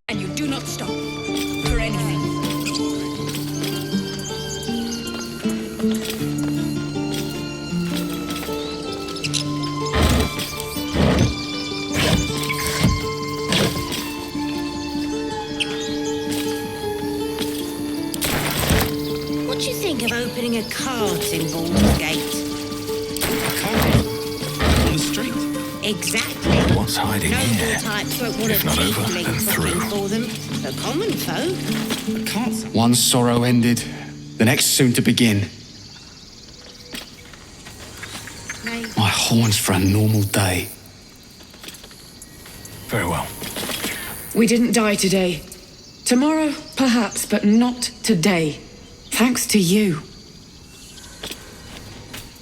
And you do not stop. For anything. What do you think of opening a cart in Baldur's Gate? A car? On the street? Exactly. What's hiding no here? types won't want If a not over, tiefling then through. for them. The common folk. A cart? One sorrow ended, the next soon to begin. Maybe. My horns for a normal day. Very well. We didn't die today. Tomorrow, perhaps, but not today. Thanks to you.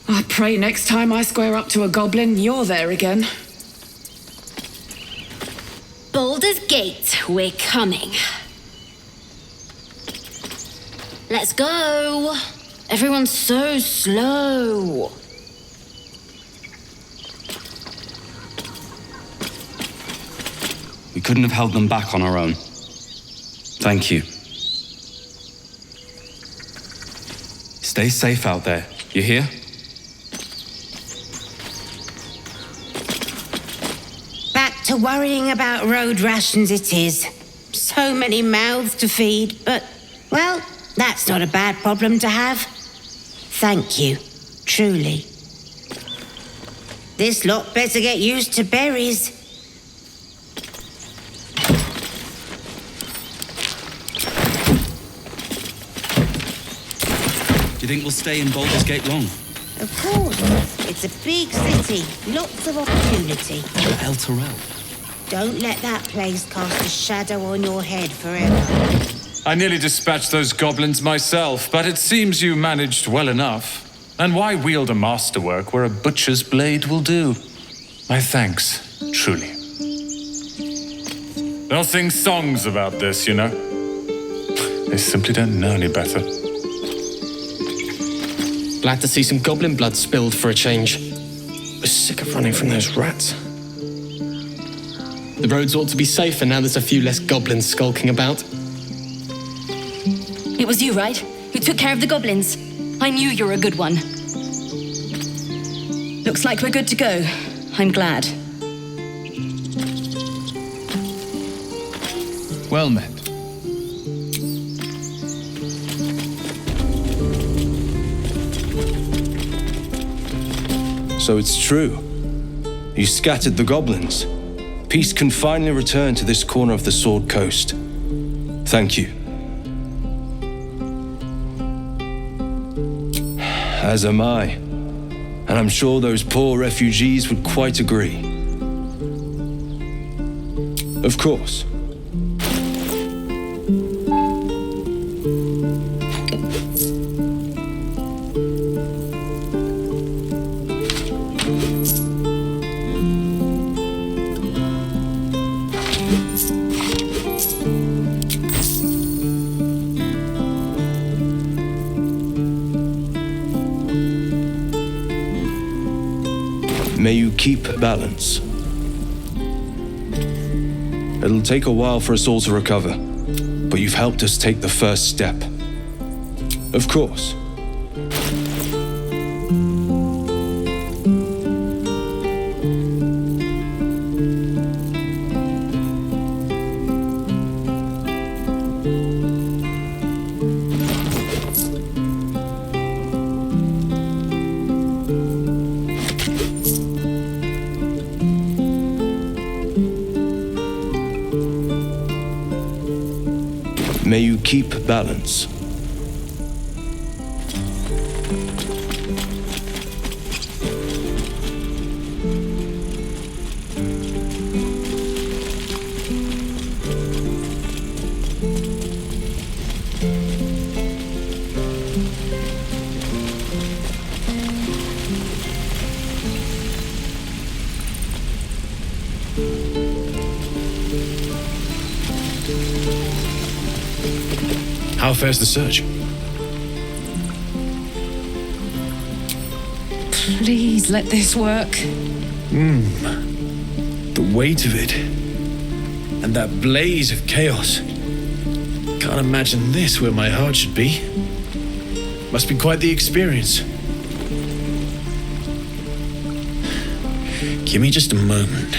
I pray next time I square up to a goblin, you're there again. Baldur's Gate, we're coming. Let's go. Everyone's so slow. We couldn't have held them back on our own. Thank you. Stay safe out there. You hear? Back to worrying about road rations it is. So many mouths to feed, but, well, that's not a bad problem to have. Thank you, truly. This lot better get used to berries. Do you think we'll stay in Baldur's Gate long? Of course, it's a big city, lots of opportunity. El Terrell. Don't let that place cast a shadow on your head forever. I nearly dispatched those goblins myself, but it seems you managed well enough. And why wield a masterwork where a butcher's blade will do? My thanks, truly. They'll sing songs about this, you know. They simply don't know any better. Glad to see some goblin blood spilled for a change. We're sick of running from those rats. The roads ought to be safer now there's a few less goblins skulking about. It was you, right? Who took care of the goblins? I knew you were a good one. Looks like we're good to go. I'm glad. Well met. So it's true. You scattered the goblins. Peace can finally return to this corner of the Sword Coast. Thank you. As am I. And I'm sure those poor refugees would quite agree. Of course. May you keep balance. It'll take a while for us all to recover, but you've helped us take the first step. Of course. May you keep balance. How fares the search? Please let this work. The weight of it. And that blaze of chaos. Can't imagine this where my heart should be. Must be quite the experience. Give me just a moment.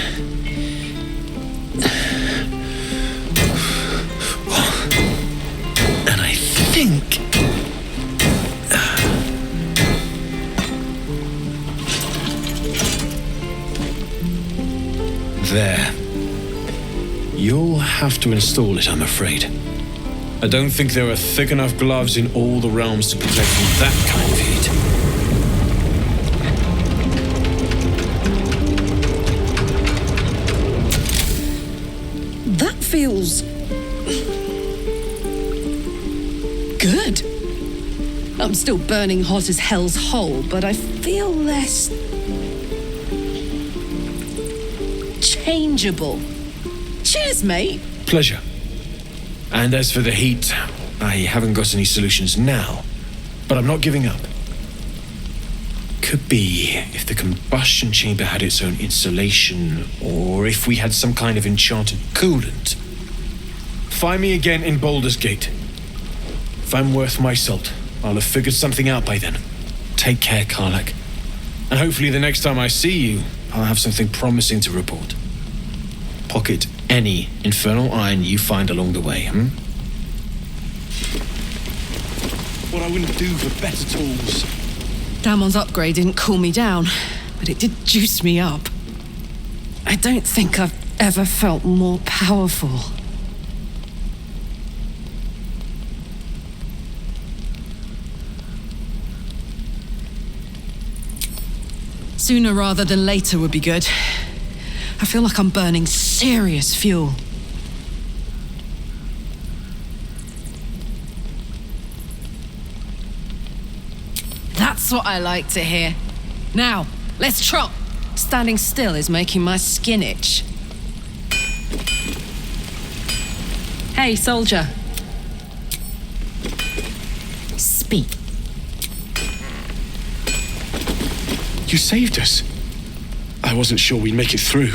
And I think... There. You'll have to install it, I'm afraid. I don't think there are thick enough gloves in all the realms to protect from that kind of heat. That feels... good. I'm still burning hot as hell's hole, but I feel less... changeable. Cheers, mate. Pleasure. And as for the heat, I haven't got any solutions now, but I'm not giving up. Could be if the combustion chamber had its own insulation, or if we had some kind of enchanted coolant. Find me again in Baldur's Gate. If I'm worth my salt, I'll have figured something out by then. Take care, Karlak. And hopefully the next time I see you, I'll have something promising to report. Pocket any infernal iron you find along the way, What I wouldn't do for better tools. Damon's upgrade didn't cool me down, but it did juice me up. I don't think I've ever felt more powerful. Sooner rather than later would be good. I feel like I'm burning serious fuel. That's what I like to hear. Now, let's trot. Standing still is making my skin itch. Hey, soldier. Speak. You saved us. I wasn't sure we'd make it through.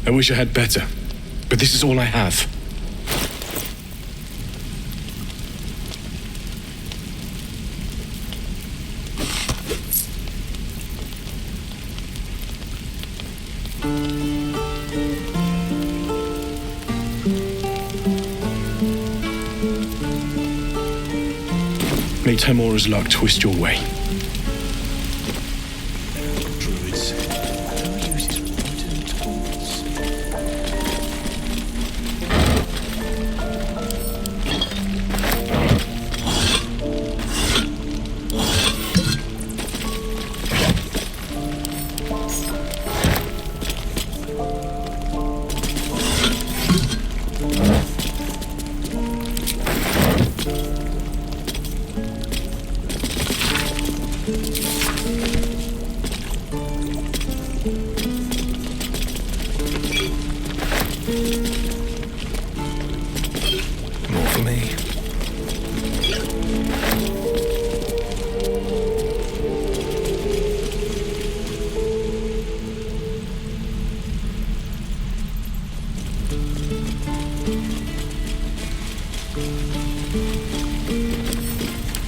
I wish I had better, but this is all I have. May Temora's luck twist your way. Druids. Who uses wooden tools? More for me.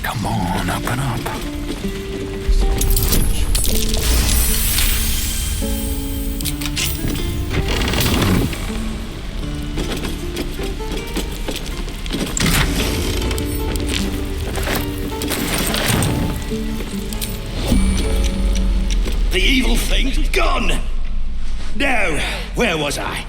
Come on, open up. The evil thing's gone! Now, where was I?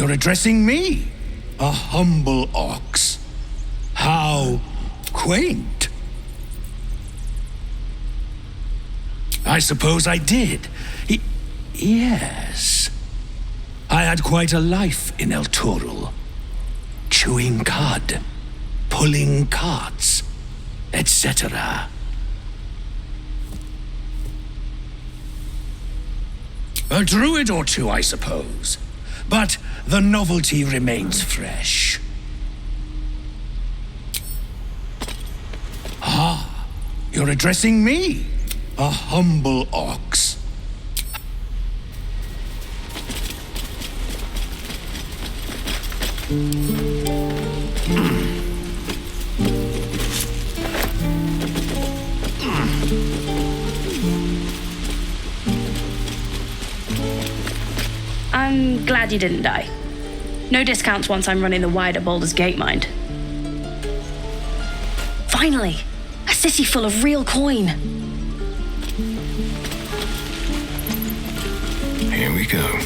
you're addressing me, a humble ox. How quaint. I suppose I did. Yes. I had quite a life in El Turul. Chewing cud, pulling carts, etc. A druid or two, I suppose. But the novelty remains fresh. Ah, you're addressing me, a humble ox. I'm glad you didn't die. No discounts once I'm running the wider Baldur's Gate mind. Finally! A city full of real coin. Here we go.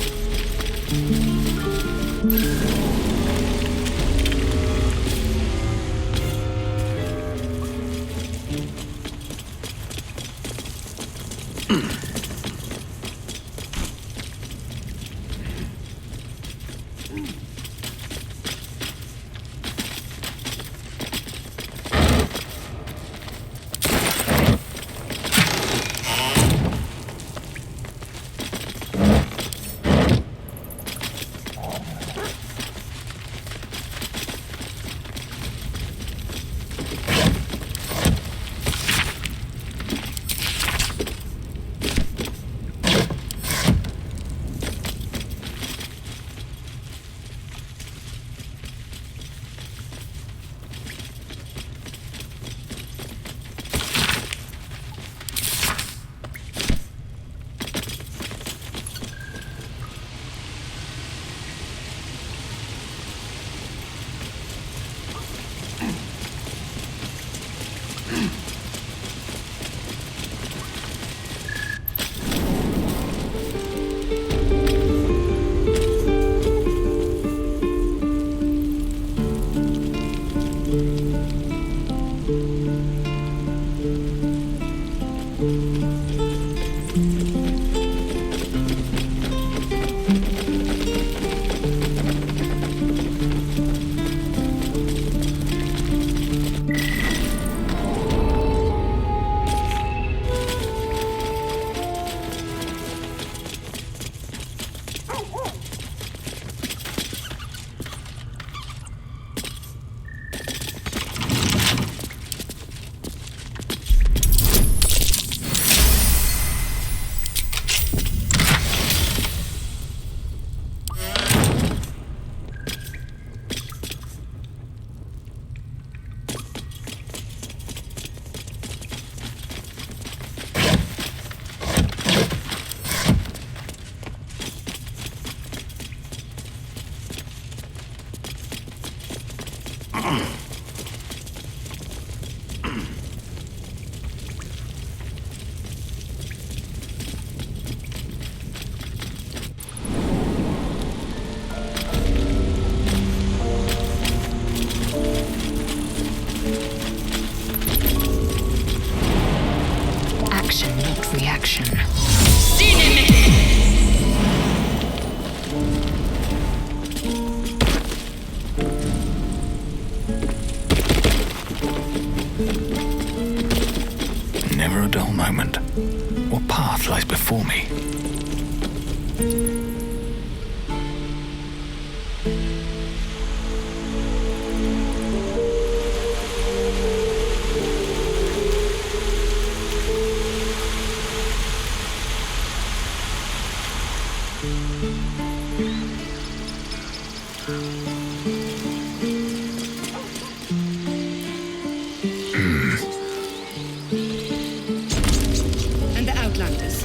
And the Outlanders.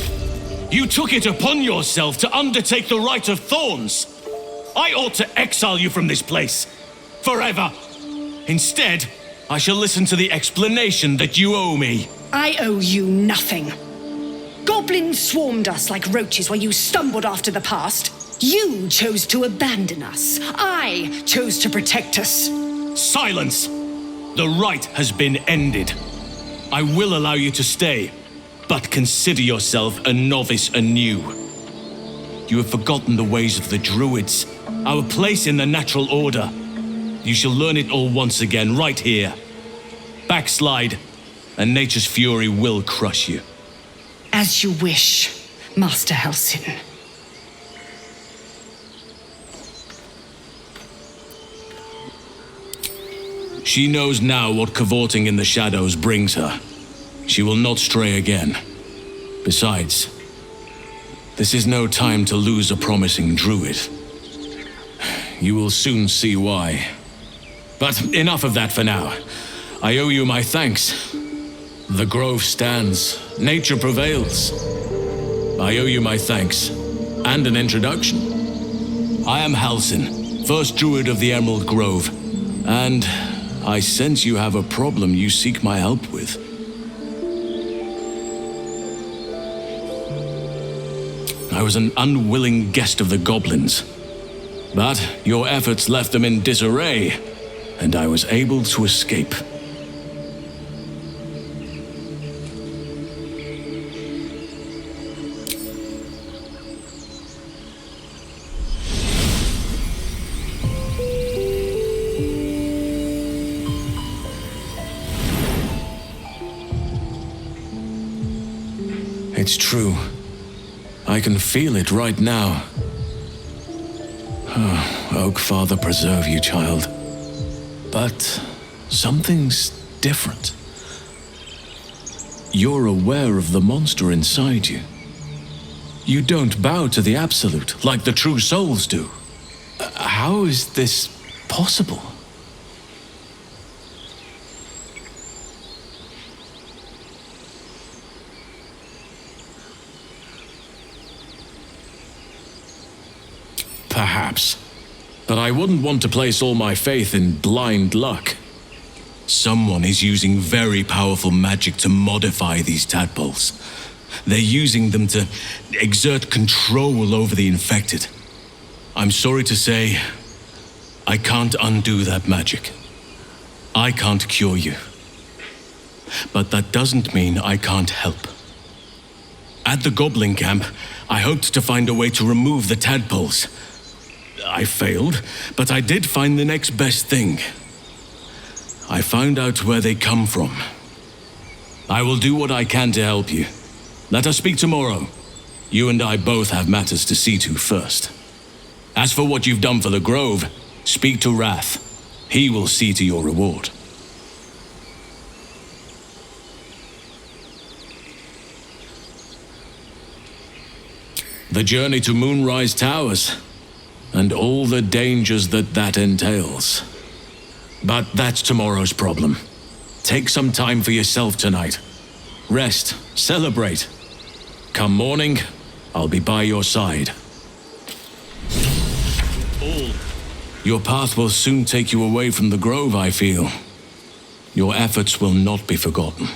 You took it upon yourself to undertake the Rite of Thorns. I ought to exile you from this place. Forever. Instead, I shall listen to the explanation that you owe me. I owe you nothing. Goblins swarmed us like roaches while you stumbled after the past. You chose to abandon us. I chose to protect us. Silence! The rite has been ended. I will allow you to stay, but consider yourself a novice anew. You have forgotten the ways of the Druids, our place in the natural order. You shall learn it all once again, right here. Backslide, and nature's fury will crush you. As you wish, Master Halsin. She knows now what cavorting in the shadows brings her. She will not stray again. Besides, this is no time to lose a promising druid. You will soon see why. But enough of that for now. I owe you my thanks. The grove stands. Nature prevails. I owe you my thanks. And an introduction. I am Halsin, first druid of the Emerald Grove. And I sense you have a problem you seek my help with. I was an unwilling guest of the goblins. But your efforts left them in disarray, and I was able to escape. It's true. I can feel it right now. Oh, Oak Father preserve you, child. But something's different. You're aware of the monster inside you. You don't bow to the Absolute like the true souls do. How is this possible? Perhaps. But I wouldn't want to place all my faith in blind luck. Someone is using very powerful magic to modify these tadpoles. They're using them to exert control over the infected. I'm sorry to say, I can't undo that magic. I can't cure you. But that doesn't mean I can't help. At the Goblin camp, I hoped to find a way to remove the tadpoles. I failed, but I did find the next best thing. I found out where they come from. I will do what I can to help you. Let us speak tomorrow. You and I both have matters to see to first. As for what you've done for the Grove, speak to Wrath. He will see to your reward. The journey to Moonrise Towers, and all the dangers that entails. But that's tomorrow's problem. Take some time for yourself tonight. Rest, celebrate. Come morning, I'll be by your side. Your path will soon take you away from the Grove, I feel. Your efforts will not be forgotten.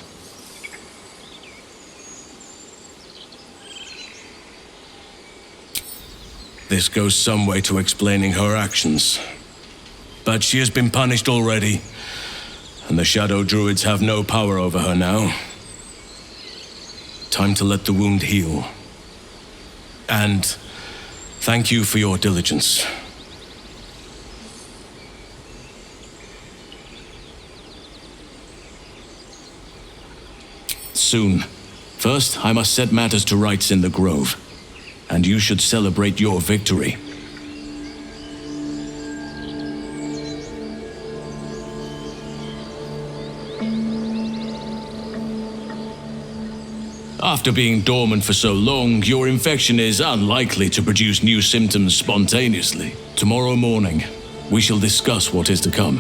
This goes some way to explaining her actions. But she has been punished already, and the Shadow Druids have no power over her now. Time to let the wound heal. And thank you for your diligence. Soon. First, I must set matters to rights in the Grove. And you should celebrate your victory. After being dormant for so long, your infection is unlikely to produce new symptoms spontaneously. Tomorrow morning, we shall discuss what is to come.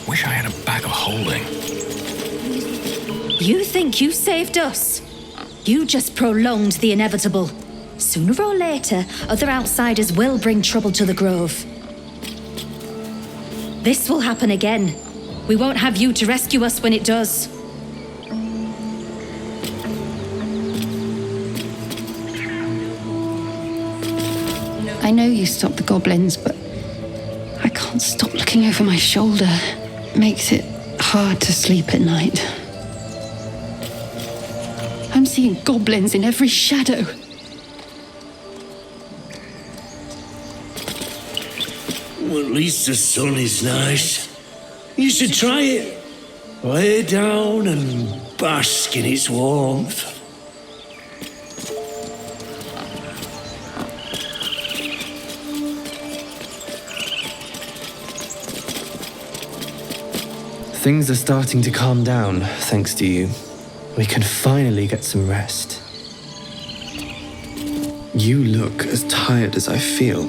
Wish I had a bag of holding. You think you saved us? You just prolonged the inevitable. Sooner or later, other outsiders will bring trouble to the Grove. This will happen again. We won't have you to rescue us when it does. I know you stopped the goblins, but I can't stop looking over my shoulder. It makes it hard to sleep at night. I'm seeing goblins in every shadow. Well, at least the sun is nice. You should try it. Lay down and bask in its warmth. Things are starting to calm down, thanks to you. We can finally get some rest. You look as tired as I feel.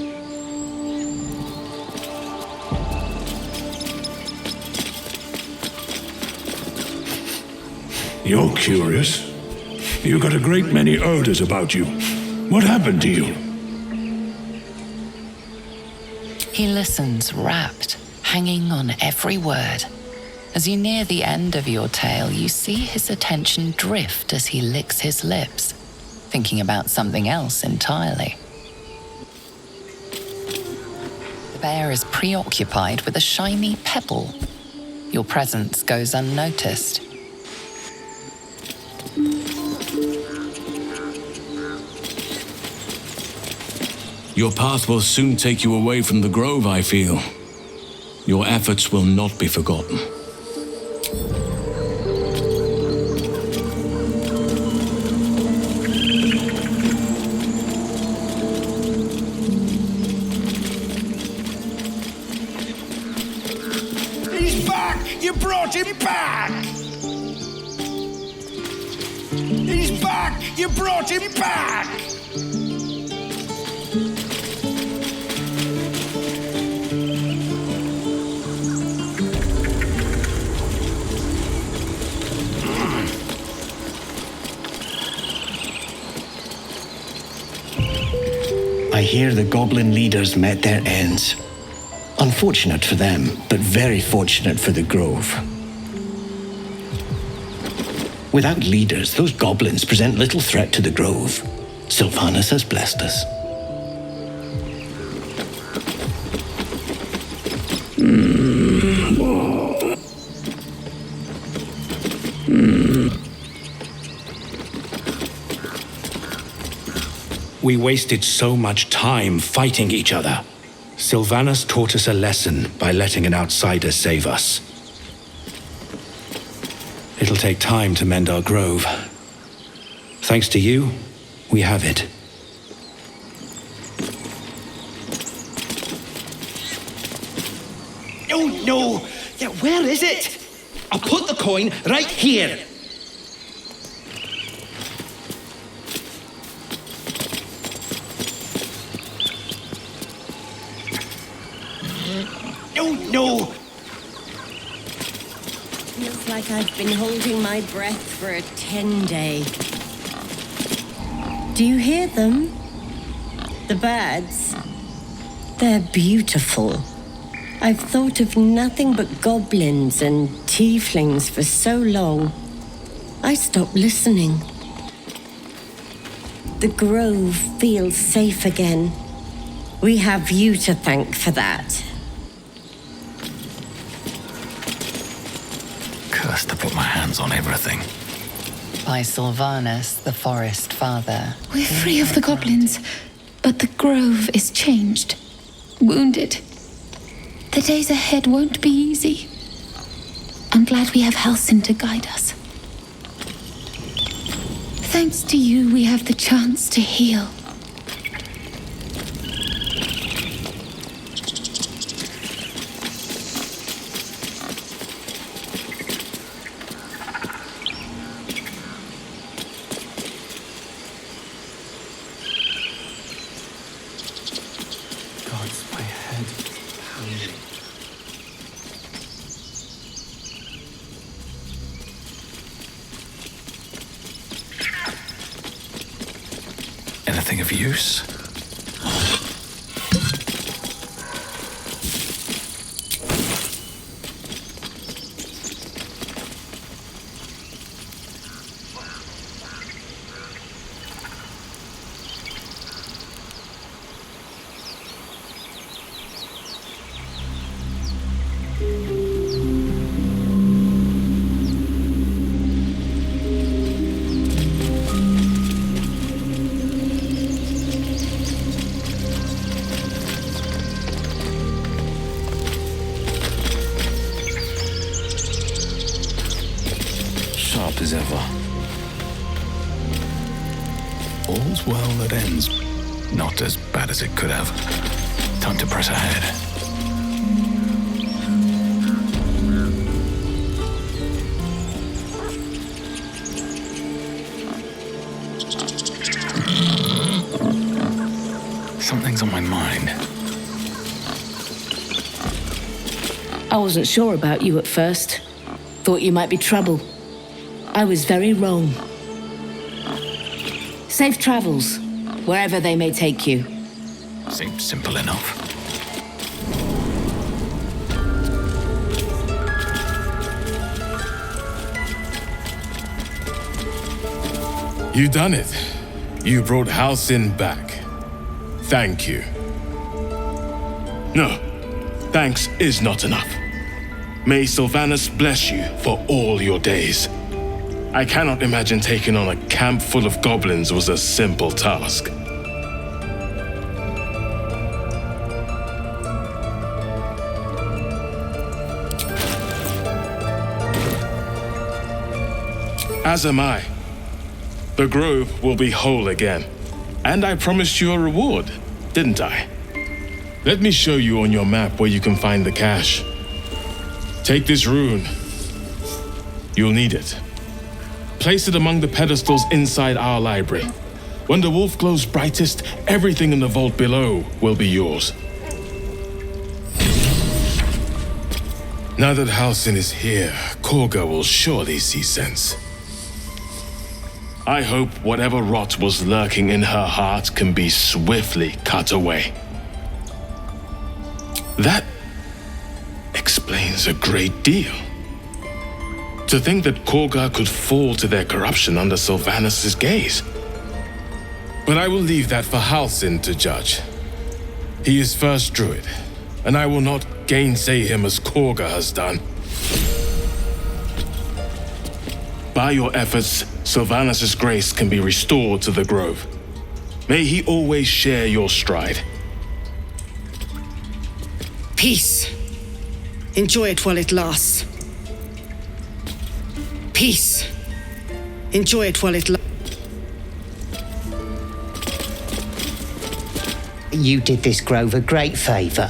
You're curious. You got a great many odors about you. What happened to you? He listens, rapt, hanging on every word. As you near the end of your tale, you see his attention drift as he licks his lips, thinking about something else entirely. The bear is preoccupied with a shiny pebble. Your presence goes unnoticed. Your path will soon take you away from the grove, I feel. Your efforts will not be forgotten. He's back! You brought him back! He's back! You brought him back! I hear the goblin leaders met their ends. Unfortunate for them, but very fortunate for the grove. Without leaders, those goblins present little threat to the grove. Sylvanas has blessed us. We wasted so much time fighting each other. Sylvanas taught us a lesson by letting an outsider save us. It'll take time to mend our grove. Thanks to you, we have it. Oh, no! Yeah, where is it? I'll put the coin right here. Oh, no! Feels like I've been holding my breath for a 10-day. Do you hear them? The birds? They're beautiful. I've thought of nothing but goblins and tieflings for so long. I stopped listening. The grove feels safe again. We have you to thank for that. Cursed to put my hands on everything. By Sylvanas, the forest father. We're free of the goblins, but the grove is changed. Wounded. The days ahead won't be easy. I'm glad we have Halsin to guide us. Thanks to you, we have the chance to heal. My head pounding. Anything of use? sharp as ever. All's well that ends. Not as bad as it could have. Time to press ahead. Something's on my mind. I wasn't sure about you at first. Thought you might be trouble. I was very wrong. Safe travels, wherever they may take you. Seems simple enough. You done it. You brought Halcyon back. Thank you. No, thanks is not enough. May Sylvanus bless you for all your days. I cannot imagine taking on a camp full of goblins was a simple task. As am I. The grove will be whole again. And I promised you a reward, didn't I? Let me show you on your map where you can find the cache. Take this rune. You'll need it. Place it among the pedestals inside our library. When the wolf glows brightest, everything in the vault below will be yours. Now that Halcyon is here, Korga will surely see sense. I hope whatever rot was lurking in her heart can be swiftly cut away. That explains a great deal. To think that Korga could fall to their corruption under Sylvanus' gaze. But I will leave that for Halcyon to judge. He is first druid, and I will not gainsay him as Korga has done. By your efforts, Sylvanus' grace can be restored to the grove. May he always share your stride. Peace. Enjoy it while it lasts. Peace. Enjoy it while it lasts. You did this grove a great favor.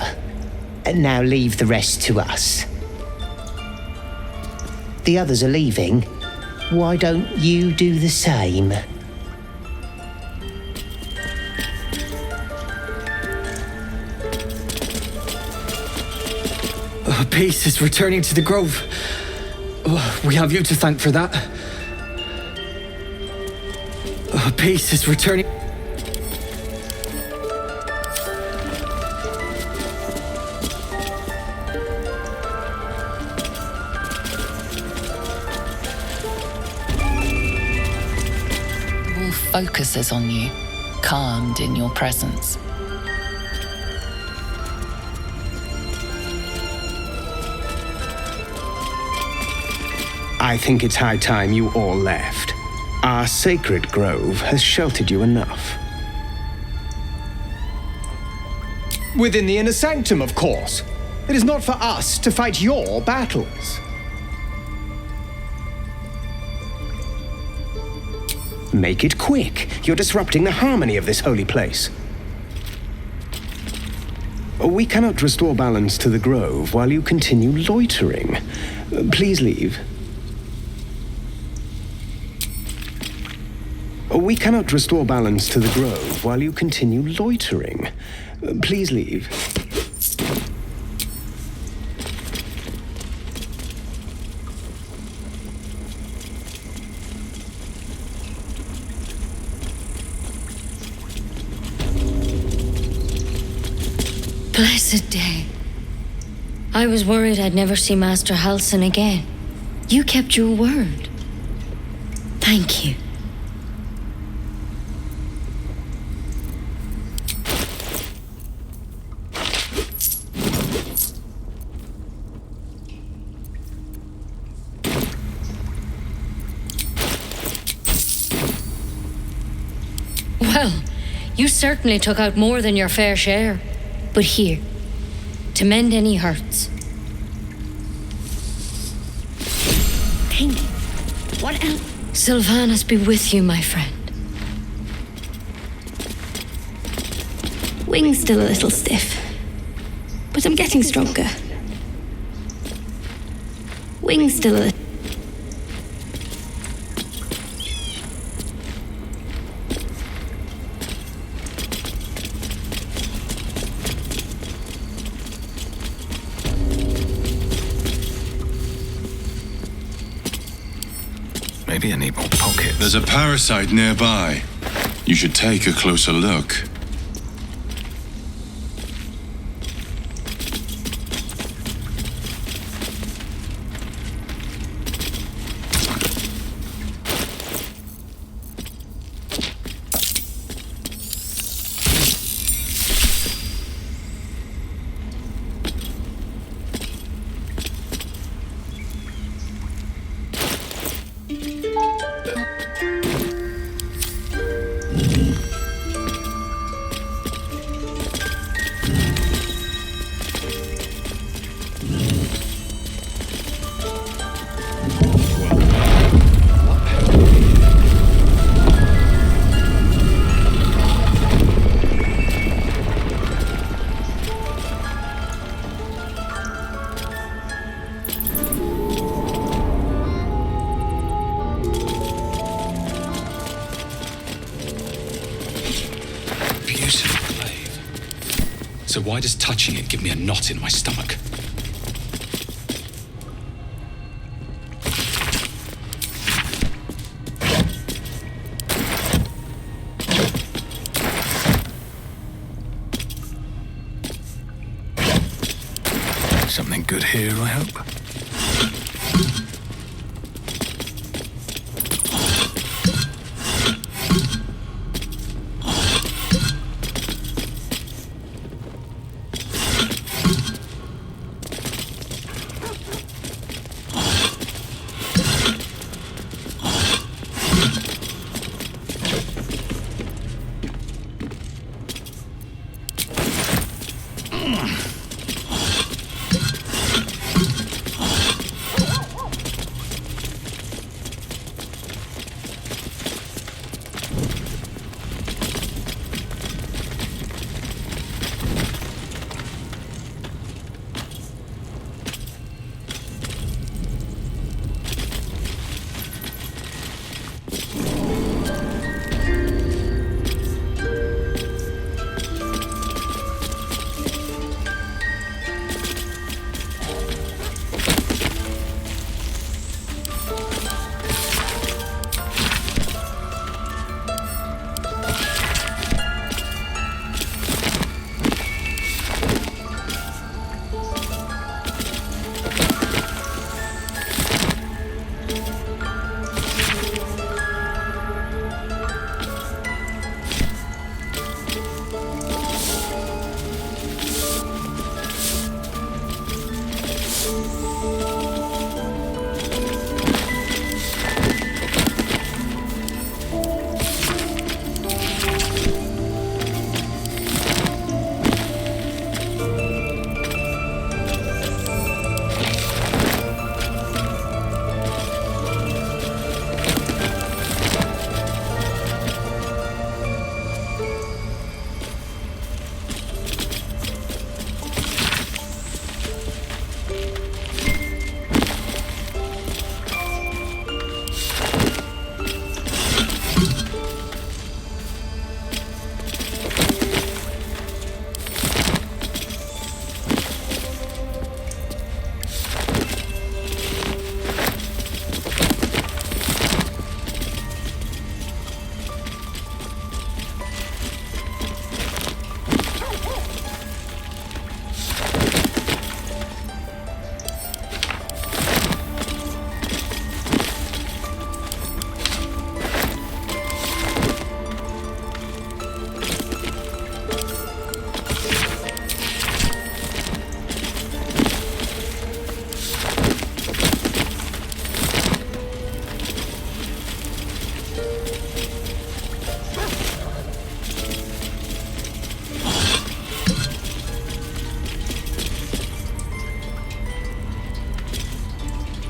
And now leave the rest to us. The others are leaving. Why don't you do the same? Peace is returning to the grove. We have you to thank for that. Peace is returning. Focuses on you, calmed in your presence. I think it's high time you all left. Our sacred grove has sheltered you enough. Within the inner sanctum, of course. It is not for us to fight your battles. Make it quick. You're disrupting the harmony of this holy place. We cannot restore balance to the grove while you continue loitering. Please leave. We cannot restore balance to the grove while you continue loitering. Please leave. Blessed day. I was worried I'd never see Master Halcyon again. You kept your word. Thank you. Well, you certainly took out more than your fair share. But here, to mend any hurts. Thank you. What else? Sylvanas be with you, my friend. Wing's still a little stiff, but I'm getting stronger. Wing's still a little... Maybe I need more pockets. There's a parasite nearby. You should take a closer look. So why does touching it give me a knot in my stomach? Something good here, I hope.